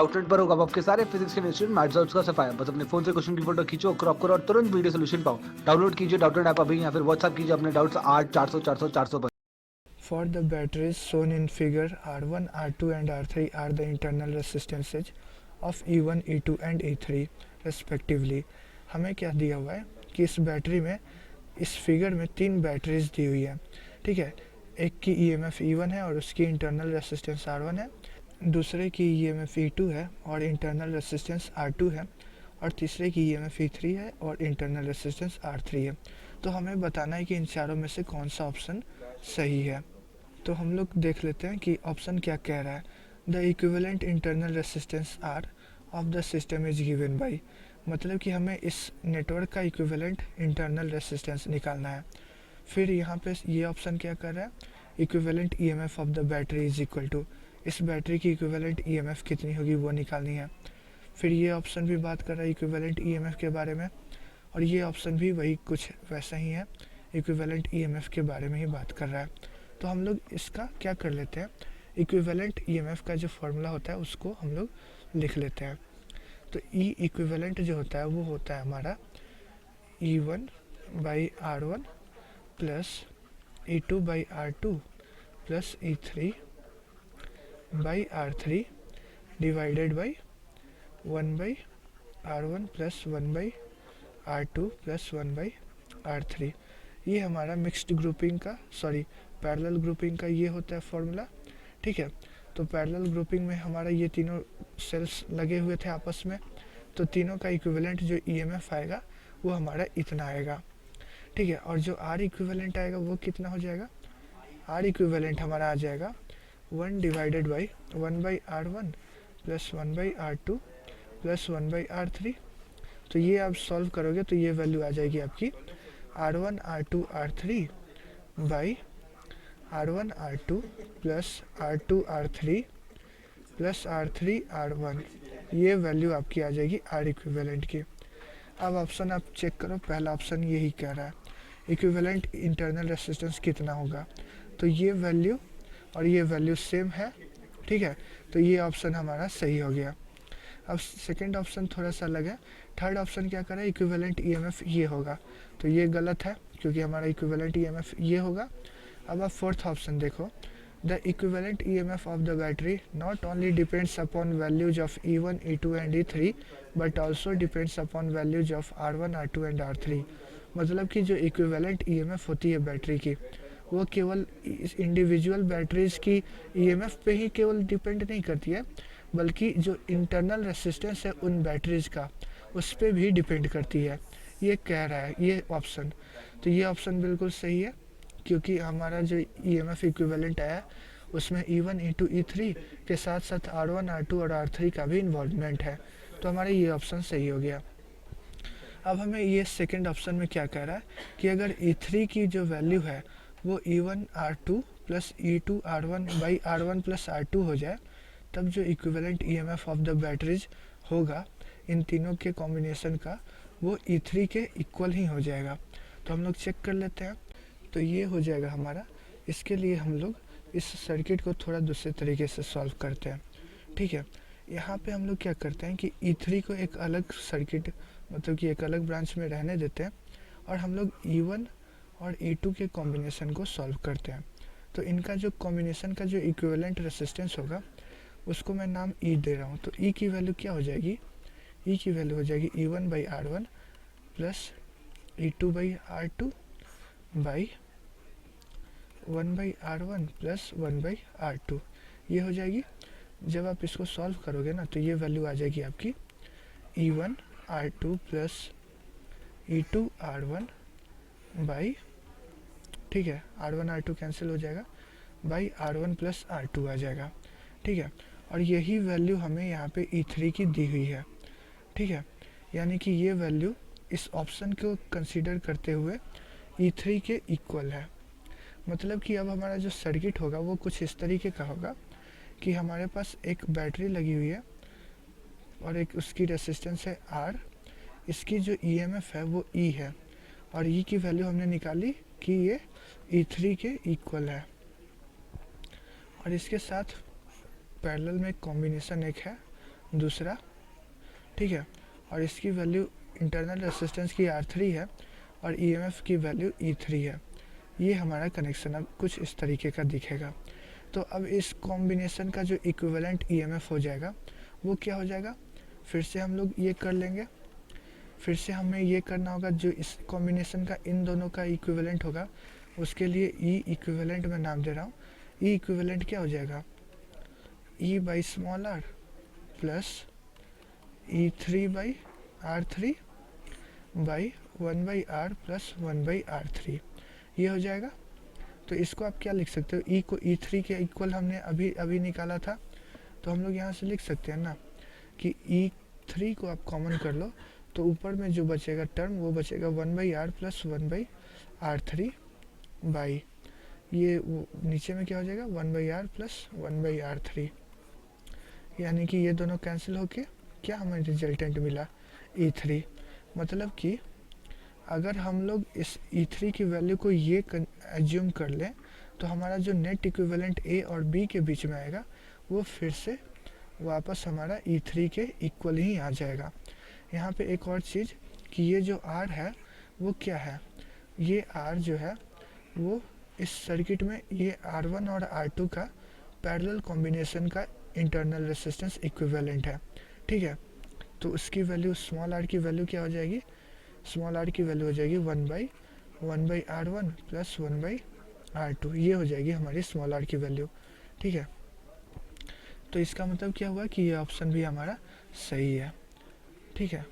Outlet पर होगा आपके सारे फिजिक्स के इंस्टीट्यूट मैथ्स और उसका सफाया। बस अपने फोन से क्वेश्चन की फोटो खींचो, क्रॉप करो और तुरंत वीडियो सोल्यूशन पाओ। डाउनलोड कीजिए डाउटनेट ऐप अभी या फिर व्हाट्सएप कीजिए अपने डाउट्स 8 400 400 400 पर। For the batteries shown in figure, R1, R2 and R3 are the internal resistances of E1, E2 and E3 respectively। हमें क्या दिया हुआ है कि इस बैटरी में, इस फिगर में तीन बैटरीज दी हुई है। ठीक है, एक की EMF E1 है और उसकी इंटरनल रेसिस्टेंस R1 है, दूसरे की EMF E2 है और इंटरनल रेसिस्टेंस R2 है, और तीसरे की EMF E3 है और इंटरनल रेसिस्टेंस R3 है। तो हमें बताना है कि इन चारों में से कौन सा ऑप्शन सही है। तो हम लोग देख लेते हैं कि ऑप्शन क्या कह रहा है। The equivalent internal resistance r of the system is given by, मतलब कि हमें इस नेटवर्क का इक्विवेलेंट इंटरनल रेसिस्टेंस निकालना है। फिर यहाँ पे ये ऑप्शन क्या कर रहा है, equivalent EMF of the battery is equal to, इस बैटरी की इक्विवेलेंट ईएमएफ कितनी होगी वो निकालनी है। फिर ये ऑप्शन भी बात कर रहा है इक्विवेलेंट ईएमएफ के बारे में, और ये ऑप्शन भी वही कुछ वैसा ही है, इक्विवेलेंट ईएमएफ के बारे में ही बात कर रहा है। तो हम लोग इसका क्या कर लेते हैं, इक्विवेलेंट ईएमएफ का जो फॉर्मूला होता है उसको हम लोग लिख लेते हैं। तो ई इक्विवेलेंट जो होता है वो होता है हमारा E1 by R1 plus E2 by R2 plus E3 by R3 divided by 1 by R1 plus 1 by R2 plus 1 by R3। ये हमारा मिक्स्ड ग्रुपिंग का, सॉरी पैरेलल ग्रुपिंग का ये होता है फॉर्मूला। ठीक है, तो पैरेलल ग्रुपिंग में हमारा ये तीनों सेल्स लगे हुए थे आपस में, तो तीनों का इक्विवेलेंट जो ईएमएफ आएगा वो हमारा इतना आएगा। ठीक है, और जो आर इक्विवेलेंट आएगा वो कितना हो जाएगा, आर इक्विवेलेंट हमारा आ जाएगा 1 divided by 1 by R1 plus 1 by R2 plus 1 by R3। तो ये आप सॉल्व करोगे तो ये वैल्यू आ जाएगी आपकी R1 R2 R3 by R1 R2 plus R2 R3 plus R3 R1। ये वैल्यू आपकी आ जाएगी आर इक्विवेलेंट की। अब ऑप्शन आप चेक करो, पहला ऑप्शन यही कह रहा है इक्विवेलेंट इंटरनल रेसिस्टेंस कितना होगा, तो ये वैल्यू और ये वैल्यू सेम है। ठीक है, तो ये ऑप्शन हमारा सही हो गया। अब सेकंड ऑप्शन थोड़ा सा अलग है। थर्ड ऑप्शन क्या कर रहा है, इक्विवेलेंट ईएमएफ ये होगा, तो ये गलत है क्योंकि हमारा इक्विवेलेंट ईएमएफ ये होगा। अब आप फोर्थ ऑप्शन देखो, the equivalent EMF of the battery not only depends upon values of E1 E2 and E3 but also depends upon values of R1 R2 and R3। मतलब कि जो इक्विवेलेंट ईएमएफ होती है बैटरी की वो केवल इस इंडिविजुअल बैटरीज की ईएमएफ पे ही केवल डिपेंड नहीं करती है, बल्कि जो इंटरनल रेसिस्टेंस है उन बैटरीज का उस पर भी डिपेंड करती है, ये कह रहा है ये ऑप्शन। तो ये ऑप्शन बिल्कुल सही है क्योंकि हमारा जो EMF इक्विवेलेंट आया उसमें E1 E2 E3 के साथ साथ R1 R2 और R3 का भी इन्वॉल्वमेंट है, तो हमारा ये ऑप्शन सही हो गया। अब हमें ये सेकंड ऑप्शन में क्या कह रहा है कि अगर E3 की जो वैल्यू है वो E1 R2 plus E2 R1 by R1 plus R2 हो जाए, तब जो equivalent EMF of the batteries होगा इन तीनों के कॉम्बिनेशन का वो E3 के इक्वल ही हो जाएगा। तो हम लोग चेक कर लेते हैं, तो ये हो जाएगा हमारा। इसके लिए हम लोग इस सर्किट को थोड़ा दूसरे तरीके से सॉल्व करते हैं। ठीक है, यहाँ पे हम लोग क्या करते हैं कि E3 को एक अलग सर्किट, मतलब कि एक अलग ब्रांच में रहने देते हैं, और हम लोग E1 और E2 के कॉम्बिनेशन को सॉल्व करते हैं। तो इनका जो कॉम्बिनेशन का जो इक्विवेलेंट रेसिस्टेंस होगा उसको मैं नाम E दे रहा हूँ। तो E की वैल्यू क्या हो जाएगी, E की वैल्यू हो जाएगी E1 by R1 plus E2 by R2 by 1 by R1 plus 1 by R2, ये हो जाएगी। जब आप इसको सॉल्व करोगे ना तो ये वैल्यू आ जाएगी आपकी E1 R2 plus E2 R1 by, ठीक है, R1 R2 कैंसिल हो जाएगा, बाई R1 प्लस R2 आ जाएगा। ठीक है, और यही वैल्यू हमें यहाँ पे E3 की दी हुई है। ठीक है, यानी कि ये वैल्यू इस ऑप्शन को कंसीडर करते हुए E3 के इक्वल है। मतलब कि अब हमारा जो सर्किट होगा वो कुछ इस तरीके का होगा कि हमारे पास एक बैटरी लगी हुई है और एक उसकी रेसिस्टेंस है R, इसकी जो EMF है वो E है, और E की वैल्यू हमने निकाली कि ये E3 के इक्वल है, और इसके साथ पैरेलल में एक कॉम्बिनेशन एक है दूसरा, ठीक है। और इसकी वैल्यू इंटरनल रेसिस्टेंस की R3 है और EMF की वैल्यू E3 है। ये हमारा कनेक्शन अब कुछ इस तरीके का दिखेगा। तो अब इस कॉम्बिनेशन का जो इक्विवेलेंट EMF हो जाएगा वो क्या हो जाएगा, फिर से हम लोग ये कर लेंगे। फिर से हमें ये करना होगा, जो इस कॉम्बिनेशन का इन दोनों का इक्विवेलेंट होगा उसके लिए E इक्विवेलेंट मैं नाम दे रहा हूँ। E इक्विवेलेंट क्या हो जाएगा, E by small r plus E3 by R3 by 1 by R plus 1 by R3, ये हो जाएगा। तो इसको आप क्या लिख सकते हो, E को E3 के इक्वल हमने अभी अभी निकाला था, तो हम लोग यहाँ से लिख सकते हैं ना कि E3 को आप कॉमन कर लो तो ऊपर में जो बचेगा टर्म वो बचेगा 1 by R plus 1 by R3 by ये नीचे में क्या हो जाएगा 1 by R plus 1 by R3, यानी कि ये दोनों कैंसिल होके क्या हमें रिजल्टेंट मिला E3। मतलब कि अगर हम लोग इस E3 की वैल्यू को ये एज्यूम कर लें तो हमारा जो नेट इक्विवेलेंट A और B के बीच में आएगा वो फिर से वापस हमारा E3 के इक्वल ही आ जाएगा। यहाँ पे एक और चीज़ कि ये जो R है वो क्या है, ये R जो है वो इस सर्किट में ये R1 और R2 का पैरेलल कॉम्बिनेशन का इंटरनल रेसिस्टेंस इक्विवेलेंट है, ठीक है। तो उसकी वैल्यू स्मॉल r की वैल्यू क्या हो जाएगी, स्मॉल r की वैल्यू हो जाएगी 1 by R1 plus 1 by R2, ये हो जाएगी हमारी स्मॉल r की वैल्यू, ठीक है। तो इसका मतलब क्या हुआ कि ये ऑप्शन भी हमारा सही है, ठीक है।